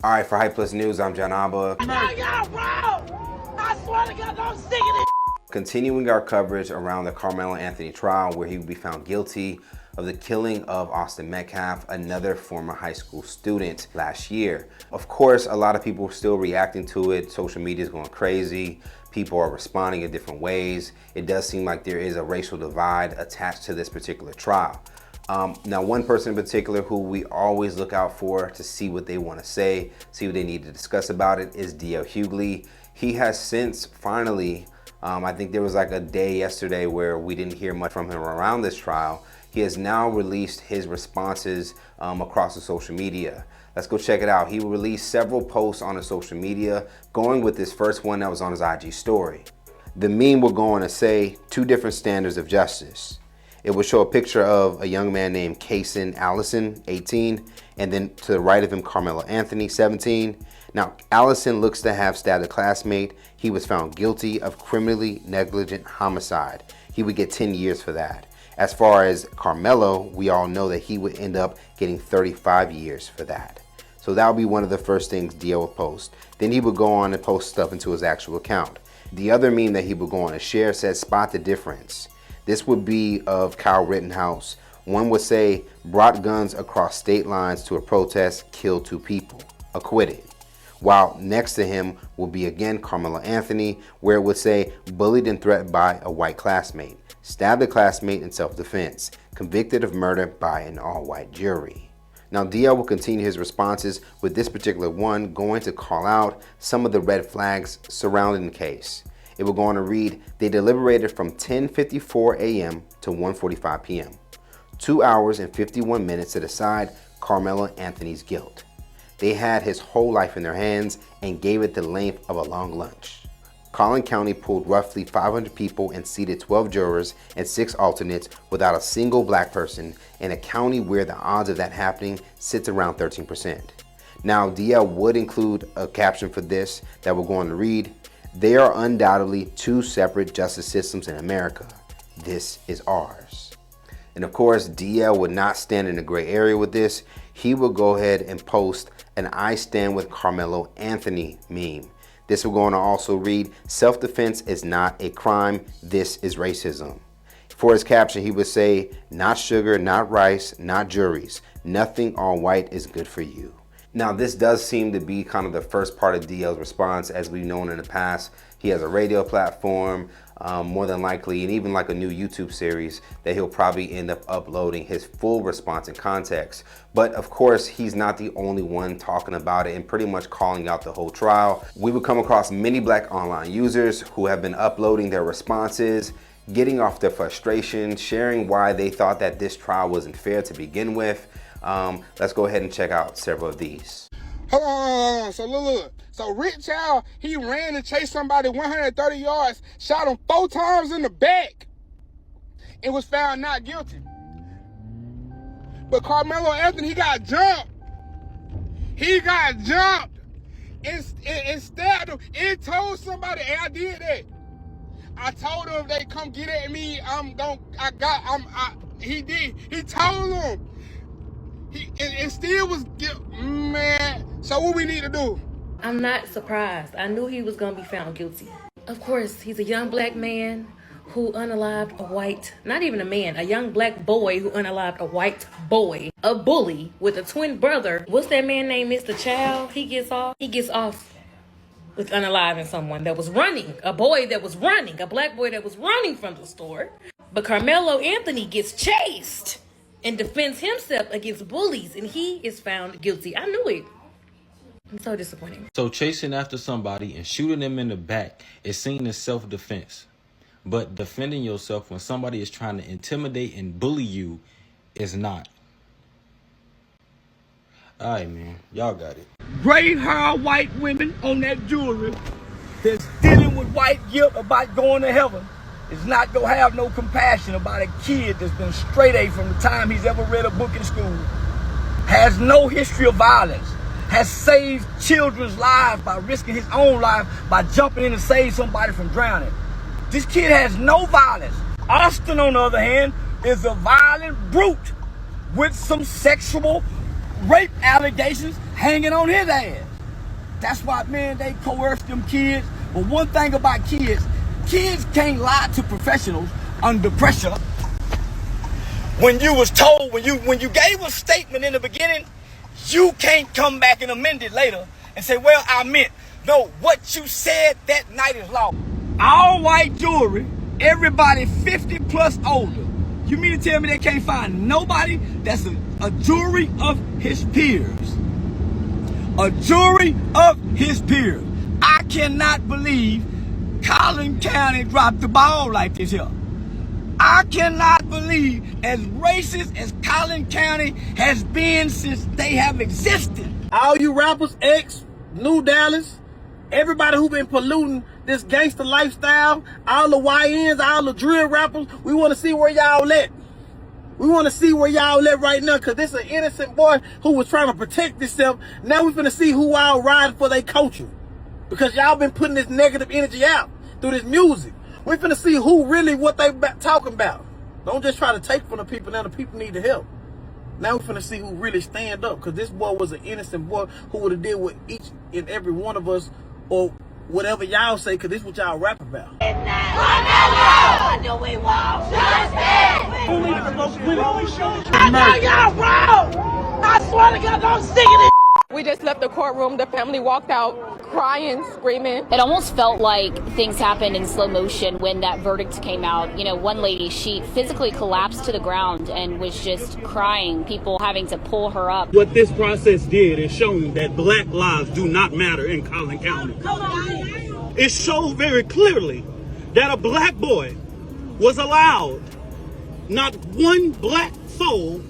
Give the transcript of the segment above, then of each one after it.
All right, for Hype Plus News, I'm John Abba. Y'all wrong! I swear to God, I'm sick of this. Continuing our coverage around the Karmelo Anthony trial, where he would be found guilty of the killing of Austin Metcalf, another former high school student, last year. Of course, a lot of people are still reacting to it. Social media is going crazy. People are responding in different ways. It does seem like there is a racial divide attached to this particular trial. Now, one person in particular who we always look out for to see what they want to say, see what they need to discuss about it, is D.L. Hughley. He has since finally, I think there was like a day yesterday where we didn't hear much from him around this trial. He has now released his responses across the social media. Let's go check it out. He released several posts on his social media, going with this first one that was on his IG story. The meme will go on to say, two different standards of justice. It will show a picture of a young man named Kason Allison, 18, and then to the right of him, Karmelo Anthony, 17. Now, Allison looks to have stabbed a classmate. He was found guilty of criminally negligent homicide. He would get 10 years for that. As far as Karmelo, we all know that he would end up getting 35 years for that. So that would be one of the first things DL would post. Then he would go on and post stuff into his actual account. The other meme that he would go on and share says, "Spot the difference." This would be of Kyle Rittenhouse. One would say, "Brought guns across state lines to a protest, killed 2 people, acquitted." While next to him will be again Karmelo Anthony, where it would say, "Bullied and threatened by a white classmate, stabbed a classmate in self-defense, convicted of murder by an all-white jury." Now, DL will continue his responses, with this particular one going to call out some of the red flags surrounding the case. It will go on to read, "They deliberated from 10:54 a.m. to 1:45 p.m. 2 hours and 51 minutes to decide Karmelo Anthony's guilt. They had his whole life in their hands and gave it the length of a long lunch. Collin County pulled roughly 500 people and seated 12 jurors and 6 alternates without a single black person in a county where the odds of that happening sits around 13%. Now, DL would include a caption for this that will go on to read, "There are undoubtedly 2 separate justice systems in America. This is ours." And of course, DL would not stand in a gray area with this. He will go ahead and post an "I stand with Karmelo Anthony" meme. This will go on to also read, "Self-defense is not a crime. This is racism." For his caption, he would say, "Not sugar, not rice, not juries. Nothing all white is good for you." Now, this does seem to be kind of the first part of DL's response. As we've known in the past, he has a radio platform, more than likely, and even like a new YouTube series that he'll probably end up uploading his full response in context. But of course, he's not the only one talking about it and pretty much calling out the whole trial. We would come across many black online users who have been uploading their responses, getting off their frustration, sharing why they thought that this trial wasn't fair to begin with. Let's go ahead and check out several of these. Hold on. So look. So Rich Child, he ran and chased somebody 130 yards, shot him 4 times in the back, and was found not guilty. But Karmelo Anthony, he got jumped. He got jumped and stabbed him. And told somebody, and I did that. I told him if they come get at me, he did. He told them. It still was, man. So what we need to do? I'm not surprised. I knew he was gonna be found guilty. Of course, he's a young black man who unalived a white, not even a man, a young black boy who unalived a white boy, a bully with a twin brother. What's that man named Mr. Child? He gets off with unaliving someone that was running, a boy that was running, a black boy that was running from the store. But Karmelo Anthony gets chased and defends himself against bullies, and he is found guilty. I knew it. I'm so disappointed. So chasing after somebody and shooting them in the back is seen as self-defense. But defending yourself when somebody is trying to intimidate and bully you is not. All right, man. Y'all got it. Gray-haired white women on that jewelry that's dealing with white guilt about going to heaven is not going to have no compassion about a kid that's been straight A from the time he's ever read a book in school, has no history of violence, has saved children's lives by risking his own life by jumping in to save somebody from drowning. This kid has no violence. Austin, on the other hand, is a violent brute with some sexual rape allegations hanging on his ass. That's why, man, they coerce them kids. But one thing about kids can't lie to professionals under pressure. When you was told, when you gave a statement in the beginning, you can't come back and amend it later and say, well, I meant. No, what you said that night is law. All white jewelry, everybody 50 plus older. You mean to tell me they can't find nobody that's a jury of his peers? A jury of his peers. I cannot believe Collin County dropped the ball like this here. I cannot believe as racist as Collin County has been since they have existed. All you rappers, New Dallas, everybody who been polluting this gangster lifestyle, all the YNs, all the drill rappers, we want to see where y'all at. We want to see where y'all at right now, because this is an innocent boy who was trying to protect himself. Now we finna see who all riding for their culture, because y'all been putting this negative energy out through this music. We finna see who really what they talking about. Don't just try to take from the people. Now the people need the help. Now we finna see who really stand up, because this boy was an innocent boy who would have dealt with each and every one of us, or whatever y'all say, because this is what y'all rap about. What do we want? Justice! I know y'all wrong! I swear to God, I'm sick of this. We just left the courtroom. The family walked out crying, screaming. It almost felt like things happened in slow motion when that verdict came out. You know, one lady, she physically collapsed to the ground and was just crying, people having to pull her up. What this process did is shown that black lives do not matter in Collin County. It showed very clearly that a black boy was allowed not one black soul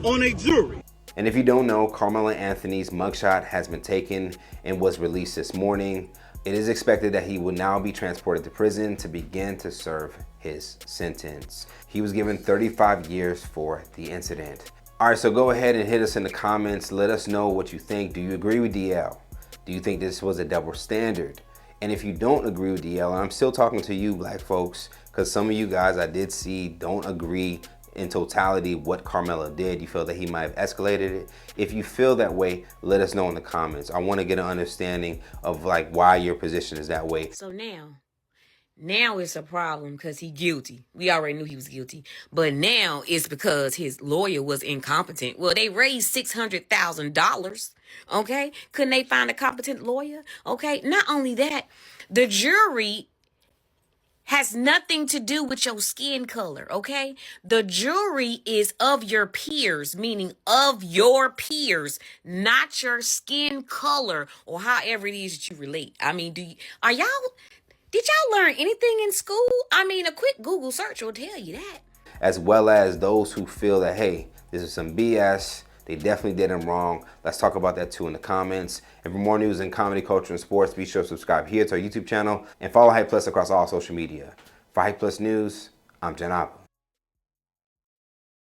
on a jury. And if you don't know, Karmelo Anthony's mugshot has been taken and was released this morning. It is expected that he will now be transported to prison to begin to serve his sentence. He was given 35 years for the incident. All right, so go ahead and hit us in the comments. Let us know what you think. Do you agree with DL? Do you think this was a double standard? And if you don't agree with DL, and I'm still talking to you black folks, because some of you guys I did see don't agree in totality what Karmelo did. You feel that he might have escalated it. If you feel that way, let us know in the comments. I want to get an understanding of like why your position is that way. So now it's a problem because he guilty. We already knew he was guilty, but now it's because his lawyer was incompetent. Well, they raised $600,000. Okay, couldn't they find a competent lawyer? Okay, not only that, the jury has nothing to do with your skin color, okay? The jury is of your peers, meaning of your peers, not your skin color or however it is that you relate. I mean, did y'all learn anything in school? I mean, a quick Google search will tell you that. As well as those who feel that, hey, this is some BS. They definitely did him wrong. Let's talk about that too in the comments. And for more news in comedy, culture, and sports, be sure to subscribe here to our YouTube channel and follow Hype Plus across all social media. For Hype Plus News, I'm Jan Abba.